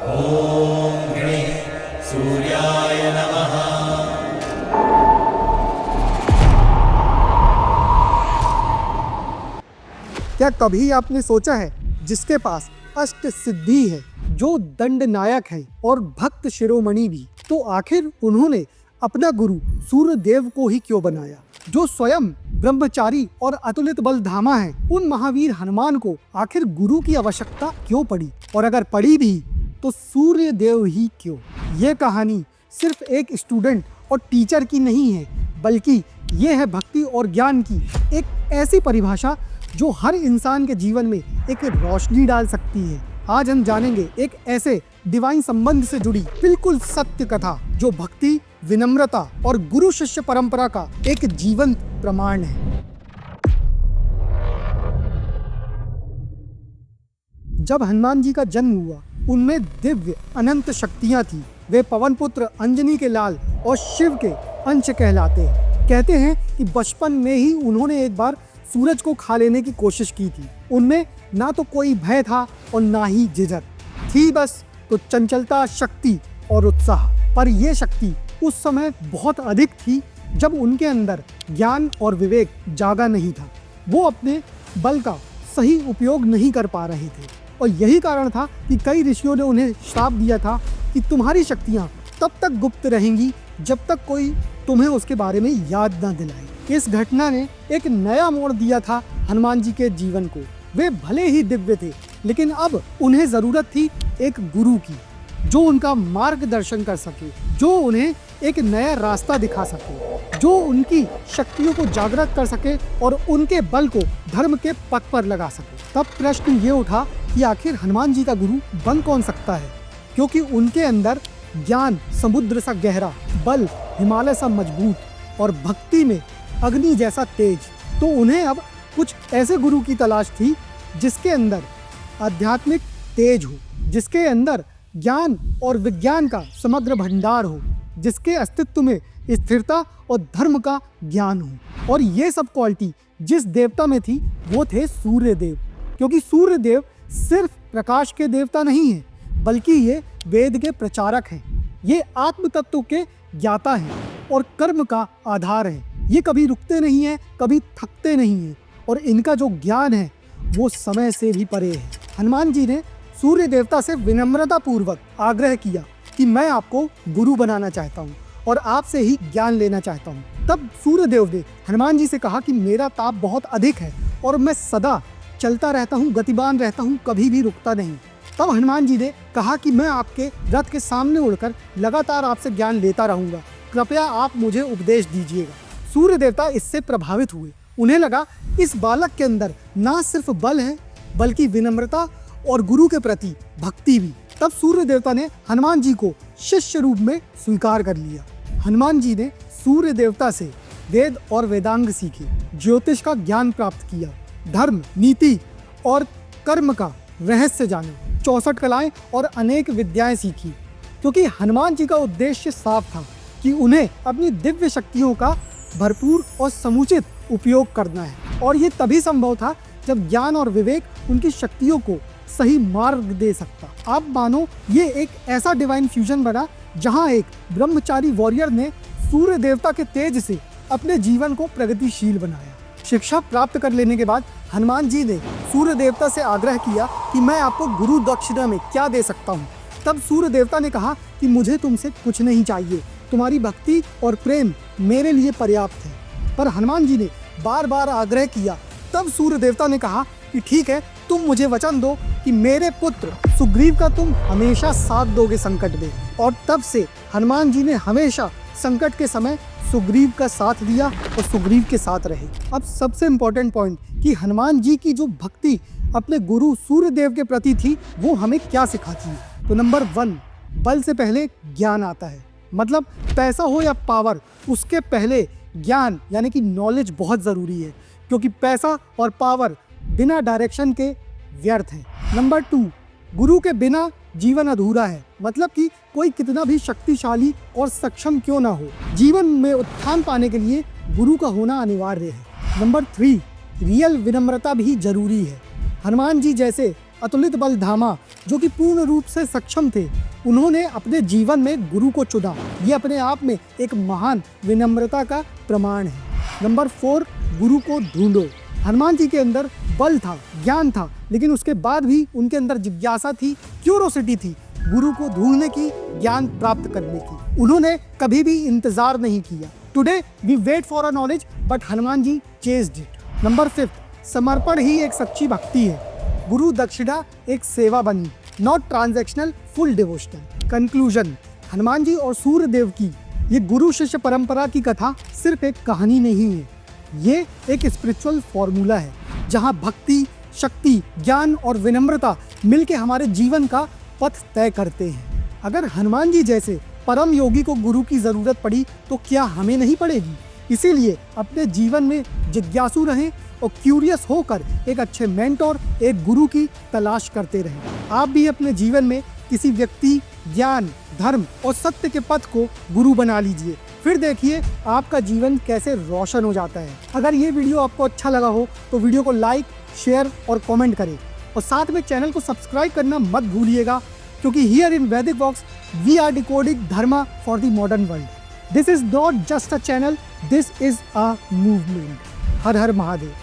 ॐ गणे सूर्याय नमः। क्या कभी आपने सोचा है जिसके पास अष्ट सिद्धि है, जो दंड नायक है और भक्त शिरोमणि भी, तो आखिर उन्होंने अपना गुरु सूर्य देव को ही क्यों बनाया? जो स्वयं ब्रह्मचारी और अतुलित बल धामा है, उन महावीर हनुमान को आखिर गुरु की आवश्यकता क्यों पड़ी? और अगर पड़ी भी तो सूर्य देव ही क्यों? ये कहानी सिर्फ एक स्टूडेंट और टीचर की नहीं है, बल्कि ये है भक्ति और ज्ञान की एक ऐसी परिभाषा जो हर इंसान के जीवन में एक रोशनी डाल सकती है। आज हम जानेंगे एक ऐसे डिवाइन संबंध से जुड़ी बिल्कुल सत्य कथा, जो भक्ति, विनम्रता और गुरु शिष्य परंपरा का एक जीवंत प्रमाण है। जब हनुमान जी का जन्म हुआ, उनमें दिव्य अनंत शक्तियां थी। वे पवन पुत्र अंजनी के लाल और शिव के अंश कहलाते हैं। कहते हैं कि बचपन में ही उन्होंने एक बार सूरज को खा लेने की कोशिश की थी। उनमें ना तो कोई भय था और ना ही झिझक थी, बस तो चंचलता, शक्ति और उत्साह। पर यह शक्ति उस समय बहुत अधिक थी जब उनके अंदर ज्ञान और विवेक जागा नहीं था। वो अपने बल का सही उपयोग नहीं कर पा रहे थे, और यही कारण था कि कई ऋषियों ने उन्हें श्राप दिया था कि तुम्हारी शक्तियाँ तब तक गुप्त रहेंगी जब तक कोई तुम्हें उसके बारे में याद न दिलाए। इस घटना ने एक नया मोड़ दिया था हनुमान जी के जीवन को। वे भले ही दिव्य थे, लेकिन अब उन्हें जरूरत थी एक गुरु की, जो उनका मार्गदर्शन कर सके, जो उन्हें एक नया रास्ता दिखा सके, जो उनकी शक्तियों को जागृत कर सके और उनके बल को धर्म के पथ पर लगा सके। तब प्रश्न ये उठा कि आखिर हनुमान जी का गुरु बन कौन सकता है, क्योंकि उनके अंदर ज्ञान समुद्र सा गहरा, बल हिमालय सा मजबूत और भक्ति में अग्नि जैसा तेज। तो उन्हें अब कुछ ऐसे गुरु की तलाश थी जिसके अंदर आध्यात्मिक तेज हो, जिसके अंदर ज्ञान और विज्ञान का समग्र भंडार हो, जिसके अस्तित्व में स्थिरता और धर्म का ज्ञान हो। और ये सब क्वालिटी जिस देवता में थी वो थे सूर्य देव, क्योंकि सूर्य देव सिर्फ प्रकाश के देवता नहीं है, बल्कि ये वेद के प्रचारक हैं। ये आत्म तत्व के ज्ञाता हैं और कर्म का आधार है। ये कभी रुकते नहीं हैं, कभी थकते नहीं हैं, और इनका जो ज्ञान है वो समय से भी परे है। हनुमान जी ने सूर्य देवता से विनम्रता पूर्वक आग्रह किया कि मैं आपको गुरु बनाना चाहता हूँ और आपसे ही ज्ञान लेना चाहता हूँ। तब सूर्य देव ने हनुमान जी से कहा कि मेरा ताप बहुत अधिक है और मैं सदा चलता रहता हूँ, गतिमान रहता हूँ, कभी भी रुकता नहीं। तब हनुमान जी ने कहा कि मैं आपके रथ के सामने उड़कर लगातार आपसे ज्ञान लेता रहूंगा, कृपया आप मुझे उपदेश दीजिएगा। सूर्य देवता इससे प्रभावित हुए। उन्हें लगा इस बालक के अंदर ना सिर्फ बल है, बल्कि विनम्रता और गुरु के प्रति भक्ति भी। तब सूर्य देवता ने हनुमान जी को शिष्य रूप में स्वीकार कर लिया। हनुमान जी ने सूर्य देवता से वेद और वेदांग सीखे, ज्योतिष का ज्ञान प्राप्त किया, धर्म, नीति और कर्म का रहस्य जाने, 64 कलाएं और अनेक विद्याएं सीखी, क्योंकि हनुमान जी का उद्देश्य साफ था कि उन्हें अपनी दिव्य शक्तियों का भरपूर और समुचित उपयोग करना है। और ये तभी संभव था जब ज्ञान और विवेक उनकी शक्तियों को सही मार्ग दे सकता। अब मानो ये एक ऐसा डिवाइन फ्यूजन बना जहां एक ब्रह्मचारी वॉरियर ने सूर्य देवता के तेज से अपने जीवन को प्रगतिशील बनाया। शिक्षा प्राप्त कर लेने के बाद हनुमान जी ने सूर्य देवता से आग्रह किया कि मैं आपको गुरु दक्षिणा में क्या दे सकता हूँ। तब सूर्य देवता ने कहा कि मुझे तुमसे कुछ नहीं चाहिए, तुम्हारी भक्ति और प्रेम मेरे लिए पर्याप्त है। पर हनुमान जी ने बार बार आग्रह किया। तब सूर्य देवता ने कहा कि ठीक है, तुम मुझे वचन दो कि मेरे पुत्र सुग्रीव का तुम हमेशा साथ दोगे संकट में। और तब से हनुमान जी ने हमेशा संकट के समय सुग्रीव का साथ दिया और सुग्रीव के साथ रहे। अब सबसे इम्पोर्टेंट पॉइंट कि हनुमान जी की जो भक्ति अपने गुरु सूर्य देव के प्रति थी वो हमें क्या सिखाती है। तो नंबर 1, बल से पहले ज्ञान आता है। मतलब पैसा हो या पावर, उसके पहले ज्ञान यानी कि नॉलेज बहुत ज़रूरी है, क्योंकि पैसा और पावर बिना डायरेक्शन के व्यर्थ है। नंबर 2, गुरु के बिना जीवन अधूरा है। मतलब कि कोई कितना भी शक्तिशाली और सक्षम क्यों ना हो, जीवन में उत्थान पाने के लिए गुरु का होना अनिवार्य है। नंबर 3, रियल विनम्रता भी जरूरी है। हनुमान जी जैसे अतुलित बल धामा, जो कि पूर्ण रूप से सक्षम थे, उन्होंने अपने जीवन में गुरु को चुना। ये अपने आप में एक महान विनम्रता का प्रमाण है। नंबर 4, गुरु को ढूंढो। हनुमान जी के अंदर बल था, ज्ञान था, लेकिन उसके बाद भी उनके अंदर जिज्ञासा थी, क्यूरोसिटी थी गुरु को ढूंढने की, ज्ञान प्राप्त करने की। उन्होंने कभी भी इंतजार नहीं किया। Today we wait for a knowledge but Hanuman ji chased it. Number 5, समर्पण ही एक सच्ची भक्ति है। गुरु दक्षिणा एक सेवा बनी, not transactional, full devotional. Conclusion, Hanuman ji और सूर्यदेव की ये गुरु शिष्य परंपरा की कथा सिर्फ एक कहानी नहीं है, ये एक स्पिरिचुअल फॉर्मूला है जहाँ भक्ति, शक्ति, ज्ञान और विनम्रता मिलके हमारे जीवन का पथ तय करते हैं। अगर हनुमान जी जैसे परम योगी को गुरु की जरूरत पड़ी तो क्या हमें नहीं पड़ेगी? इसीलिए अपने जीवन में जिज्ञासु रहें और क्यूरियस होकर एक अच्छे मेंटोर, एक गुरु की तलाश करते रहें। आप भी अपने जीवन में किसी व्यक्ति, ज्ञान, धर्म और सत्य के पथ को गुरु बना लीजिए, फिर देखिए आपका जीवन कैसे रोशन हो जाता है। अगर ये वीडियो आपको अच्छा लगा हो तो वीडियो को लाइक, शेयर और कमेंट करें, और साथ में चैनल को सब्सक्राइब करना मत भूलिएगा, क्योंकि here in Vedic Vox we are decoding dharma for the modern world. This is not just a channel, this is a movement. हर हर महादेव।